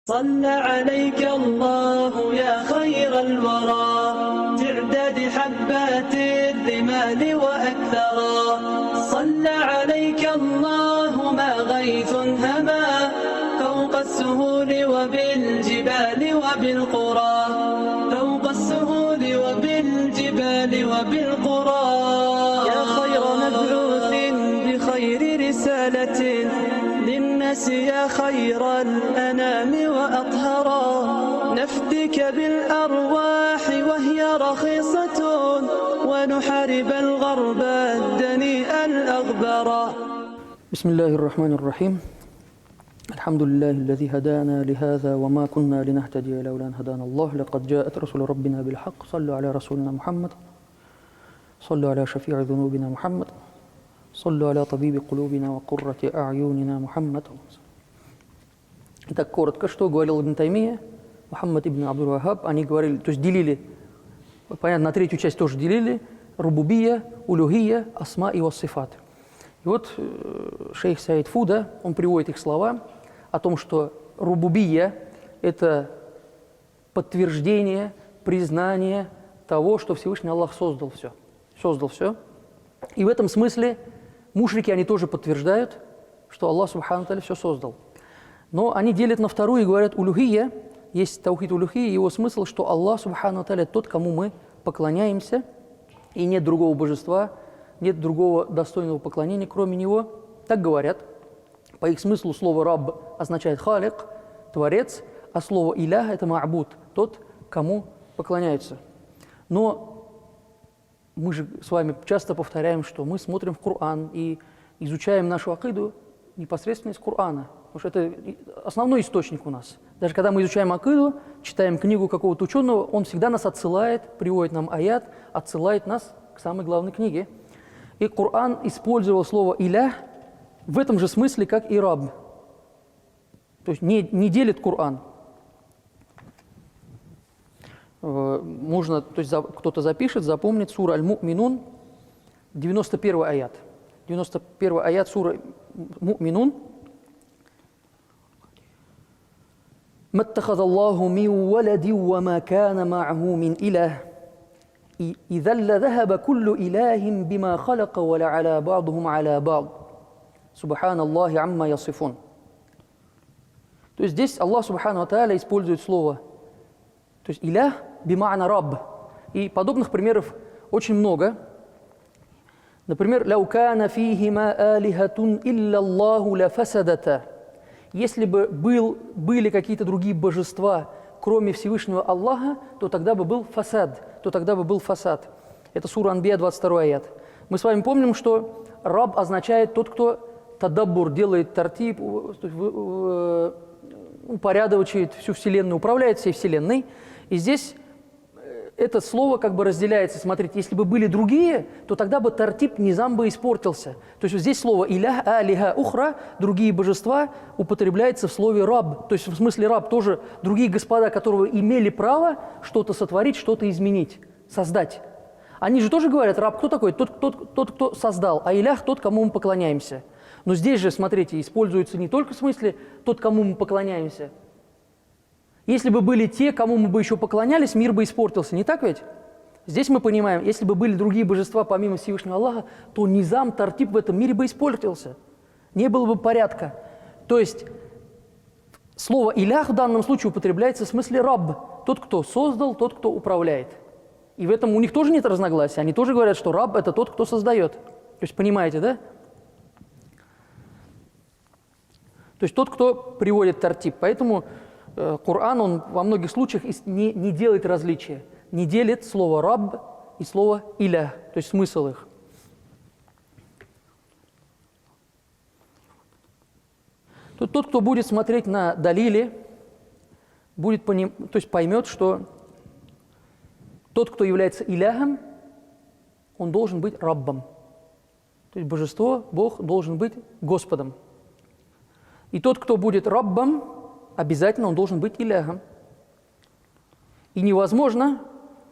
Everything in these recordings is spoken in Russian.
صلى عليك الله يا خير الورى تعداد حبات الرمال وأكثرا صلى عليك الله ما غيث هما فوق السهول وبالجبال وبالقرى فوق السهول وبالجبال وبالقرى يا خير مبعوث بخير رسالة للناس يا خير الأنام وأطهرا نفدك بالأرواح وهي رخيصة ونحارب الغرب الدنيء الأغبرا. بسم الله الرحمن الرحيم. الحمد لله الذي هدانا لهذا وما كنا لنهتدي لولا أن هدانا الله. لقد جاءت رسول ربنا بالحق. صلوا على رسولنا محمد، صلوا على شفيع ذنوبنا محمد، صلوا على طبيب قلوبنا وقرة أعيننا محمد. Итак, коротко, что говорил Ибн Таймия, Мухаммад ибн Абдул-Вахаб. Они говорили, то есть делили, понятно, на третью часть тоже делили, рубубия, улюхия, асма и вассифат. И вот шейх Саид Фуда, он приводит их слова о том, что рубубия – это подтверждение, признание того, что Всевышний Аллах создал все. Создал все. И в этом смысле мушрики, они тоже подтверждают, что Аллах Субхану Тааля все создал. Но они делят на вторую и говорят, улюхия, есть таухид улюхия, его смысл, что Аллах Субхану Тааля тот, кому мы поклоняемся, и нет другого божества, нет другого достойного поклонения, кроме Него. Так говорят. По их смыслу слово «рабб» означает «халик», «творец», а слово «илях» – это «ма'буд», тот, кому поклоняются. Но мы же с вами часто повторяем, что мы смотрим в Коран и изучаем нашу акиду непосредственно из Корана. Потому что это основной источник у нас. Даже когда мы изучаем акиду, читаем книгу какого-то ученого, он всегда нас отсылает, приводит нам аят, отсылает нас к самой главной книге. И Коран использовал слово «илях» в этом же смысле, как и «раб». То есть не делит Коран. Можно, то есть кто-то запишет, запомнит, сура Аль-Му'минун, 91 аят. 91 аят сура Му'минун. «Маттахаза Аллаху мин валади ва ма кана ма'аху мин илях. إذا لذهب كل إله بما خلق ولعلى بعضهم على بعض سبحان الله عما يصفون». То есть здесь Аллах Субхану Тааля использует слово, то есть «илях» бима'на «рабб». И подобных примеров очень много. Например, «Лау кана фихима алихатун илля Аллаху ла фасадата». Если бы были какие-то другие божества, кроме Всевышнего Аллаха, то тогда бы был фасад. Это сура Анбия, 22 аят. Мы с вами помним, что раб означает тот, кто тадаббур, делает тартиб, упорядочивает всю Вселенную, управляет всей Вселенной. И здесь это слово как бы разделяется. Смотрите, если бы были другие, то тогда бы тартиб, низам бы испортился. То есть вот здесь слово «илях», «алиха», «ухра», другие божества употребляется в слове «раб». То есть в смысле «раб» тоже другие господа, которые имели право что-то сотворить, что-то изменить, создать. Они же тоже говорят, раб кто такой? Тот, кто создал, а «илях» тот, кому мы поклоняемся. Но здесь же, смотрите, используется не только в смысле «тот, кому мы поклоняемся». Если бы были те, кому мы бы еще поклонялись, мир бы испортился, не так ведь? Здесь мы понимаем, если бы были другие божества помимо Всевышнего Аллаха, то низам, тартиб в этом мире бы испортился. Не было бы порядка. То есть слово «илях» в данном случае употребляется в смысле «рабб». Тот, кто создал, тот, кто управляет. И в этом у них тоже нет разногласия. Они тоже говорят, что раб – это тот, кто создает. То есть понимаете, да? То есть тот, кто приводит тартиб. Поэтому Коран, он во многих случаях не делает различия. Не делит слово «рабб» и слово «илях», то есть смысл их. Тот, кто будет смотреть на далили, поймет, что тот, кто является иляхом, он должен быть раббом. То есть божество, Бог должен быть Господом. И тот, кто будет раббом, обязательно он должен быть иляхом. И невозможно,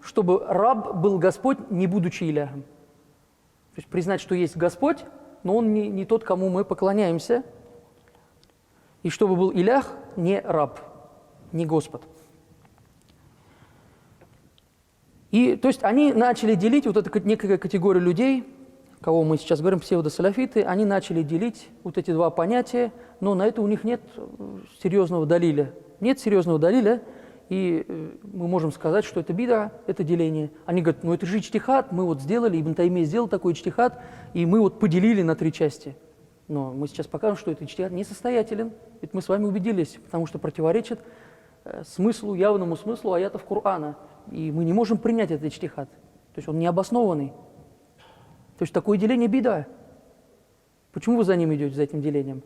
чтобы раб был Господь, не будучи иляхом. То есть признать, что есть Господь, но он не тот, кому мы поклоняемся. И чтобы был илях, не раб. не Господь. И, то есть, они начали делить, вот эта некая категория людей, кого мы сейчас говорим, псевдосаляфиты, они начали делить вот эти два понятия, но на это у них нет серьезного далиля. Нет серьезного далиля, и мы можем сказать, что это бида, это деление. Они говорят, ну это же иджтихад, мы вот сделали, Ибн Таймия сделал такой иджтихад, и мы вот поделили на 3 части. Но мы сейчас покажем, что этот иджтихад несостоятелен, ведь мы с вами убедились, потому что противоречит смыслу, явному смыслу аятов Корана. И мы не можем принять этот иджтихад. То есть он необоснованный. То есть такое деление бида. Почему вы за ним идете, за этим делением?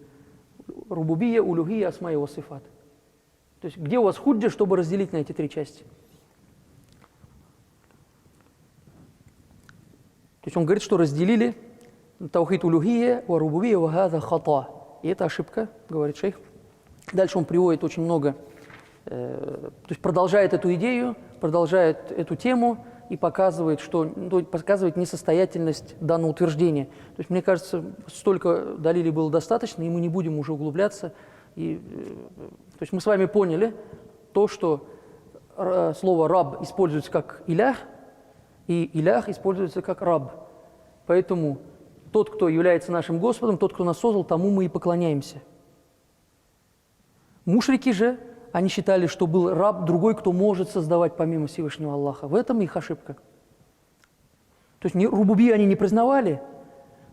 Рубубия, улюхия, асма ва сифат. То есть где у вас худжа, чтобы разделить на эти 3 части? То есть он говорит, что разделили таухид улюхия, ва рубубия, ва хаза хата. И это ошибка, говорит шейх. Дальше он приводит очень много, то есть продолжает эту идею, продолжает эту тему и показывает, показывает несостоятельность данного утверждения. То есть, мне кажется, столько далилей было достаточно, и мы не будем уже углубляться. То есть мы с вами поняли то, что слово «раб» используется как «илях», и «илях» используется как «раб». Поэтому тот, кто является нашим Господом, тот, кто нас создал, тому мы и поклоняемся. Мушрики же, они считали, что был раб другой, кто может создавать помимо Всевышнего Аллаха. В этом их ошибка. То есть рубуби они не признавали.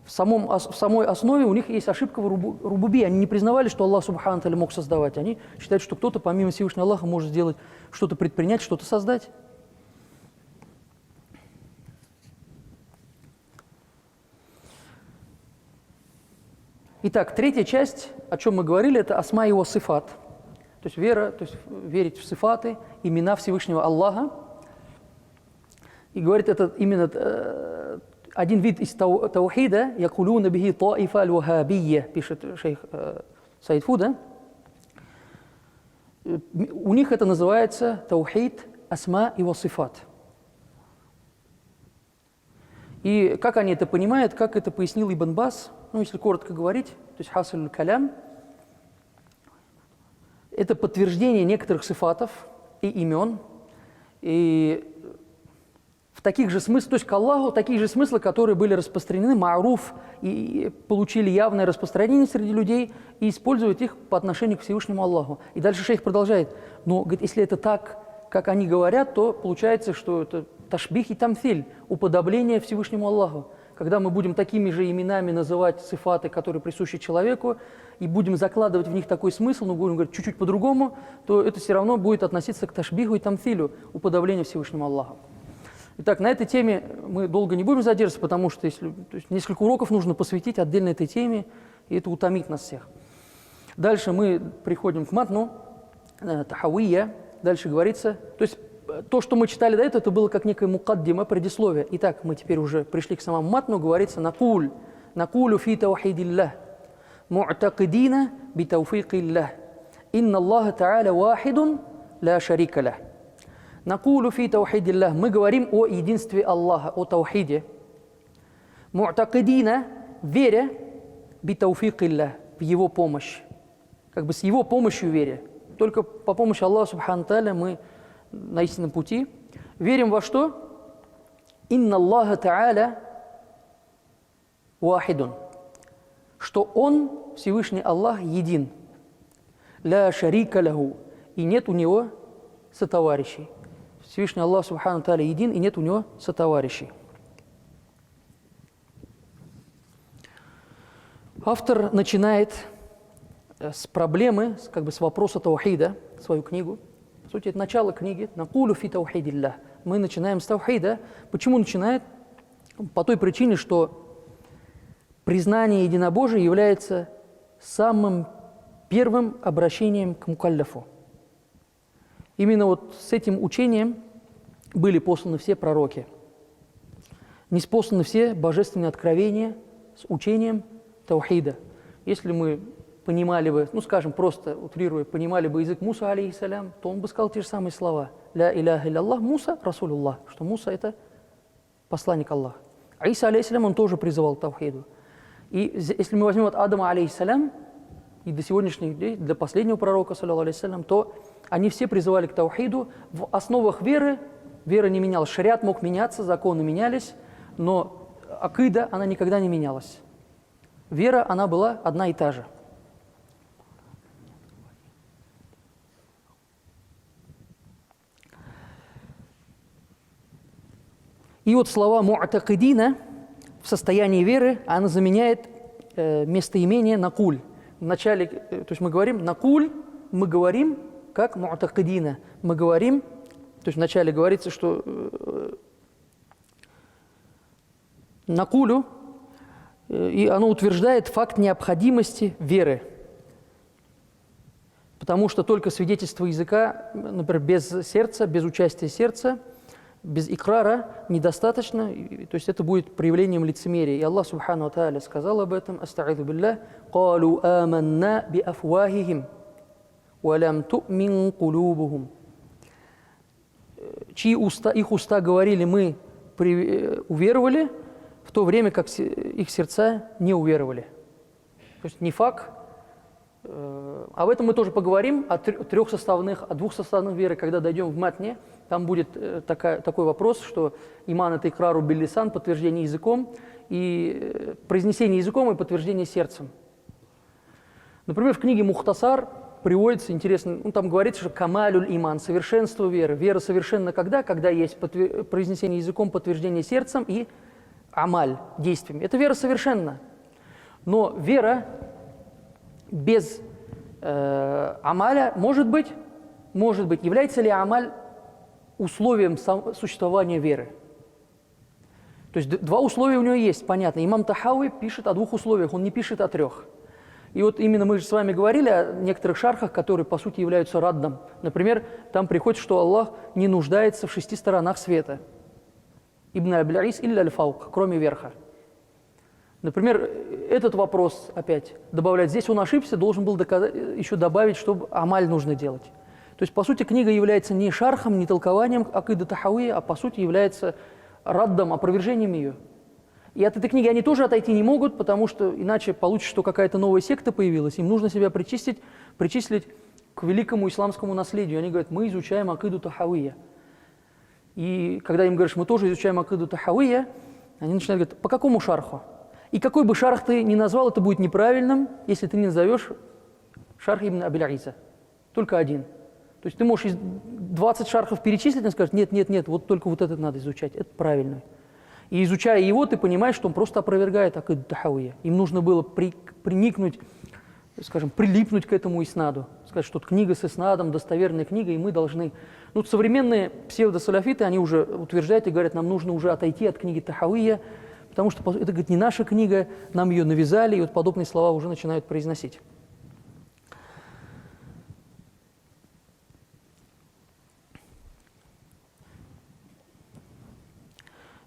В самой основе у них есть ошибка в рубуби. Они не признавали, что Аллах Субхану Тааля мог создавать. Они считают, что кто-то помимо Всевышнего Аллаха может сделать, что-то предпринять, что-то создать. Итак, 3-я часть, о чем мы говорили, это асма и ва сифат. То есть вера, то есть верить в сифаты, имена Всевышнего Аллаха. И говорит, это именно один вид из таухида, якулюна бихи таифа аль-вахабия, пишет шейх Саид Фуда. У них это называется таухид асма и ва сифат. И как они это понимают, как это пояснил Ибн Бас, ну, если коротко говорить, то есть хасаль калям, это подтверждение некоторых сифатов и имен, и в таких же смыслах, то есть к Аллаху, такие же смыслы, которые были распространены, ма'руф, и получили явное распространение среди людей, и используют их по отношению к Всевышнему Аллаху. И дальше шейх продолжает, но, говорит, если это так, как они говорят, то получается, что это ташбих и тамфиль, уподобление Всевышнему Аллаху. Когда мы будем такими же именами называть сифаты, которые присущи человеку, и будем закладывать в них такой смысл, но будем говорить чуть-чуть по-другому, то это все равно будет относиться к ташбиху и тамфилю, уподоблению Всевышнему Аллаху. Итак, на этой теме мы долго не будем задерживаться, потому что несколько уроков нужно посвятить отдельно этой теме, и это утомит нас всех. Дальше мы приходим к матну, тахавия, дальше говорится, то есть то, что мы читали до этого, это было как некое мукаддима, предисловие. Итак, мы теперь уже пришли к самому матну, говорится накулю фи таухидиллах, му'такидина би тауфикиллах, инна Аллаха та'аля вахидун ла шарика лах. Накулю фи таухидиллах, мы говорим о единстве Аллаха, о таухиде. Му'такидина, веря, би тауфикиллах, в Его помощь. Как бы с Его помощью веря. Только по помощи Аллаха Субхану Тааля мы на истинном пути. Верим во что? Инна Аллаха Та'аля вахидун. Что Он, Всевышний Аллах, един. Ля шарика лаху. И нет у Него сотоварищей. Всевышний Аллах Субхану Тааля един, и нет у Него сотоварищей. Автор начинает с проблемы, как бы с вопроса таухида, свою книгу. По сути, это начало книги. Накулю фи таухидиллах. Мы начинаем с таухида. Почему начинает? По той причине, что признание единобожия является самым первым обращением к мукалляфу. Именно вот с этим учением были посланы все пророки. Ниспосланы все божественные откровения с учением таухида. Если мы понимали бы, ну скажем, просто утрируя, понимали бы язык Муса, алейхиссалям, то он бы сказал те же самые слова. Ля иляха илля Муса, Расулуллах, что Муса это посланник Аллаха. Иса, алейхиссалям, он тоже призывал к таухиду. И если мы возьмем от Адама, алейхиссалям, и до сегодняшних дней, до последнего пророка, саллаллаху алейхиссалям, то они все призывали к таухиду. В основах веры, вера не менялась. Шариат мог меняться, законы менялись, но акида, она никогда не менялась. Вера, она была одна и та же. И вот слова му'такидина в состоянии веры, она заменяет местоимение накуль. Вначале, то есть мы говорим накуль, мы говорим как му'такидина. Мы говорим, то есть вначале говорится, что накулю, и оно утверждает факт необходимости веры. Потому что только свидетельство языка, например, без сердца, без участия сердца, без икрара недостаточно, то есть это будет проявлением лицемерия. И Аллах Субхану ва Тааля сказал об этом: «Аста'иду биллах, калу аманна би афвахихим, ва лям ту'мин кулубухум». Чьи уста, их уста говорили: мы уверовали, в то время как их сердца не уверовали. То есть нифак. Об этом мы тоже поговорим, о двух составных веры, когда дойдем в матне. Там будет такой вопрос, что иман – это икрару биль-лисан, подтверждение языком, и произнесение языком и подтверждение сердцем. Например, в книге Мухтасар приводится интересно, там говорится, что камалюль иман – совершенство веры. Вера совершенна когда? Когда есть произнесение языком, подтверждение сердцем и амаль – действиями. Это вера совершенна. Но вера без амаля может быть. Является ли амаль условием существования веры? То есть два условия у него есть, понятно. Имам Тахауи пишет о двух условиях, он не пишет о трех. И вот именно мы же с вами говорили о некоторых шархах, которые по сути являются раддом. Например, там приходит, что Аллах не нуждается в 6 сторонах света. Ибн Абиль-Ис илля аль-фаук, кроме верха. Например, этот вопрос опять добавлять. Здесь он ошибся, должен был еще добавить, что амаль нужно делать. То есть, по сути, книга является не шархом, не толкованием акиды Тахауи, а по сути является раддом, опровержением ее. И от этой книги они тоже отойти не могут, потому что иначе получится, что какая-то новая секта появилась. Им нужно себя причислить к великому исламскому наследию. Они говорят: мы изучаем акиду Тахауия. И когда им говоришь: мы тоже изучаем акиду Тахауия, они начинают говорить: по какому шарху? И какой бы шарх ты ни назвал, это будет неправильным, если ты не назовешь шарх ибн Абиль-Иса. Только один. То есть ты можешь 20 шархов перечислить и сказать: нет, вот только вот этот надо изучать, это правильно. И изучая его, ты понимаешь, что он просто опровергает акиду Тахауия. Им нужно было приникнуть, скажем, прилипнуть к этому иснаду. Сказать, что книга с иснадом, достоверная книга, и мы должны... Ну, современные псевдосаляфиты, они уже утверждают и говорят: нам нужно уже отойти от книги Тахауия, потому что это, говорит, не наша книга, нам ее навязали, и вот подобные слова уже начинают произносить.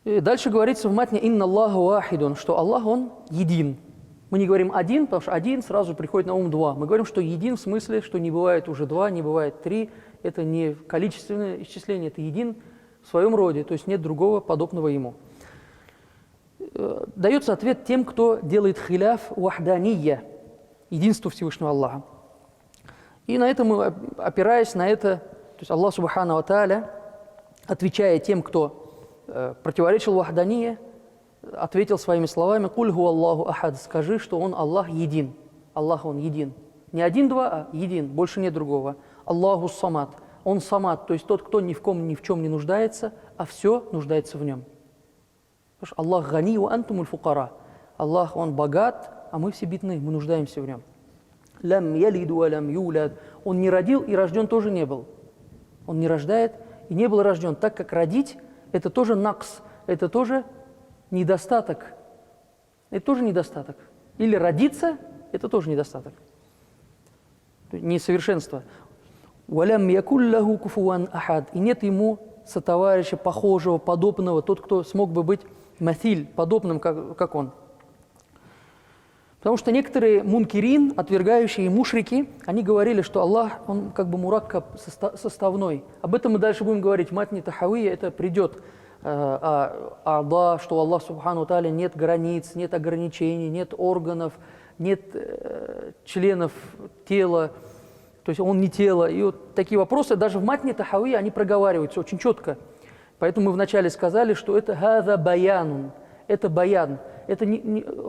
И дальше говорится в матне: «Инна Аллаху вахидун», что Аллах, Он един. Мы не говорим один, потому что один сразу приходит на ум два. Мы говорим, что един в смысле, что не бывает уже два, не бывает три. Это не количественное исчисление, это един в своем роде, то есть нет другого подобного ему. Дается ответ тем, кто делает хиляф вахданийя, единство Всевышнего Аллаха. И на это мы, опираясь на это, то есть Аллах Субхану ва Тааля, отвечая тем, кто противоречил вахданийя, ответил своими словами: «Куль ху Аллаху ахад», скажи, что Он Аллах един. Аллах Он един. Не один-два, а един, больше нет другого. Аллаху самад. Он самад, то есть тот, кто ни в ком, ни в чем не нуждается, а все нуждается в нем. Потому что Аллах гани ва антумуль фукара. Аллах, Он богат, а мы все бедны, мы нуждаемся в нем. Лям ялиду ва лям юляд. Он не родил и рожден тоже не был. Он не рождает и не был рожден, так как родить – это тоже накс, это тоже недостаток. Это тоже недостаток. Или родиться – это тоже недостаток. Несовершенство. «Валям якулляху куфуан ахад». И нет ему сотоварища, похожего, подобного, тот, кто смог бы быть маthиль, подобным, как он. Потому что некоторые мункирин, отвергающие мушрики, они говорили, что Аллах, Он как бы мураккаб, составной. Об этом мы дальше будем говорить. В матне Тахауия это придет. Аллах, что у Аллаха Субхану ва Тааля нет границ, нет ограничений, нет органов, нет членов тела. то есть он не тело. И вот такие вопросы даже в матне Тахави, они проговариваются очень четко. Поэтому мы вначале сказали, что это «хаза баянун», это баян. Это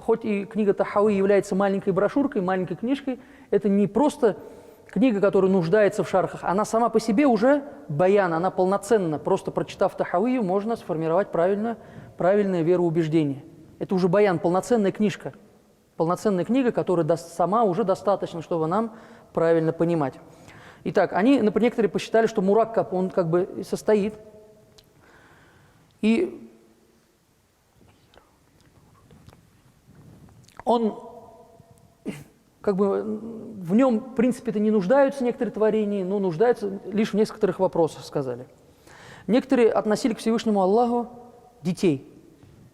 хоть и книга Тахави является маленькой брошюркой, маленькой книжкой, это не просто книга, которая нуждается в шархах, она сама по себе уже баян, она полноценна. Просто прочитав Тахавию, можно сформировать правильное вероубеждение. Это уже баян, полноценная книжка. Полноценная книга, которая сама уже достаточно, чтобы нам правильно понимать. Итак, они, например, некоторые посчитали, что мураккаб, он как бы состоит. И он, как бы, в нем, в принципе-то, не нуждаются некоторые творения, но нуждаются лишь в некоторых вопросах, сказали. Некоторые относили к Всевышнему Аллаху детей.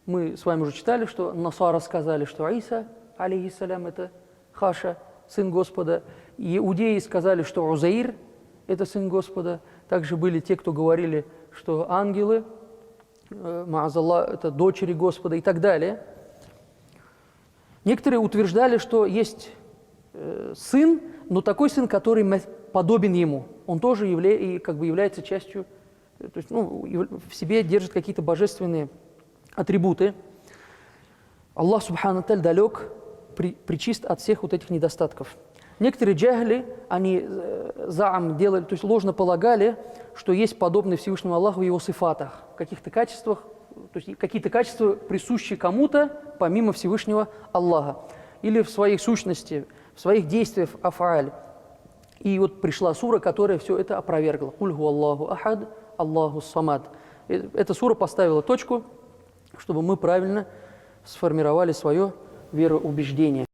Мы с вами уже читали, что Насара сказали, что Иса, алейхиссалям, это Хаша, сын Господа. Иудеи сказали, что Узаир – это сын Господа. Также были те, кто говорили, что ангелы, маазаллах, это дочери Господа и так далее. Некоторые утверждали, что есть сын, но такой сын, который подобен ему. Он тоже является частью, то есть, в себе держит какие-то божественные атрибуты. Аллах Субхану Таль далек, причист от всех вот этих недостатков. Некоторые джахли, они заам делали, то есть ложно полагали, что есть подобный Всевышнему Аллаху в его сифатах, в каких-то качествах, то есть какие-то качества присущи кому-то, помимо Всевышнего Аллаха. Или в своей сущности, в своих действиях афааль. И вот пришла сура, которая все это опровергла. Кульгу Аллаху ахад, Аллаху самад. Эта сура поставила точку, чтобы мы правильно сформировали свое вероубеждение.